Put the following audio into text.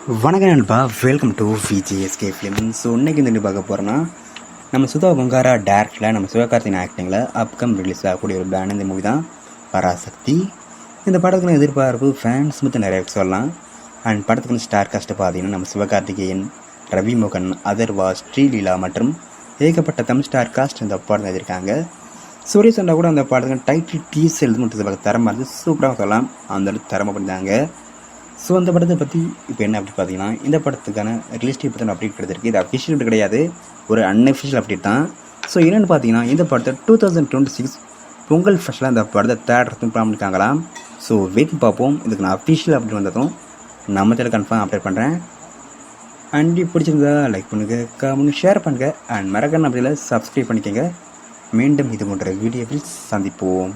வணக்கம் நண்பா, welcome to VGSK film. So இன்றைக்கி இந்த பார்க்க போகிறோன்னா நம்ம சுதா பொங்காரா டேரக்டில் நம்ம சிவகார்த்திகேயன் ஆக்டிங்கில் அப்கம் ரிலீஸ் ஆகக்கூடிய ஒரு பேன் இந்த மூவி தான் பராசக்தி. இந்த படத்துக்கு எதிர்பார்ப்பு ஃபேன்ஸ் மட்டும் நிறைய சொல்லலாம். அண்ட் படத்துக்கு ஸ்டார் காஸ்ட்டை பார்த்தீங்கன்னா நம்ம சிவகார்த்திகேயன், ரவி மோகன், அதர்வா, ஸ்ரீலீலா மற்றும் ஏகப்பட்ட தமிழ் ஸ்டார் காஸ்ட் இந்த படம் எழுதியிருக்காங்க. சுரேஷ் அண்ணா கூட அந்த படத்துக்கு டைட்டில் டீசர் எழுது மட்டும் தரமாக இருந்து சூப்பராக சொல்லலாம். அந்த அளவுக்கு தரமாக பண்ணியிருந்தாங்க. ஸோ அந்த படத்தை பற்றி இப்போ என்ன அப்படி பார்த்தீங்கன்னா, இந்த படத்துக்கான ரிலீஸ் டேட் பற்றி அப்டேட் கிடைச்சிருக்கு. இது அஃபிஷியல் அப்படி கிடையாது, ஒரு அன்அஃபிஷியல் அப்டேட் தான். ஸோ என்னென்னு பார்த்தீங்கன்னா, இந்த படத்தை 2026 பொங்கல் ஃபெஸ்டிவலாக இந்த படத்தை தேட்டருக்கு பிளான் பண்ணியிருக்காங்களாம். ஸோ வெயிட் பார்ப்போம். இதுக்கு நான் அஃபிஷியல் அப்டேட் வந்ததும் நம்ம சேனல் கன்ஃபார்ம் அப்டேட் பண்ணுறேன். அண்ட் பிடிச்சிருந்தா லைக் பண்ணுங்கள், கமெண்ட் ஷேர் பண்ணுங்கள். அண்ட் மறக்காம அப்படியில் சப்ஸ்கிரைப் பண்ணிக்கோங்க. மீண்டும் இது போன்ற வீடியோவில் சந்திப்போம்.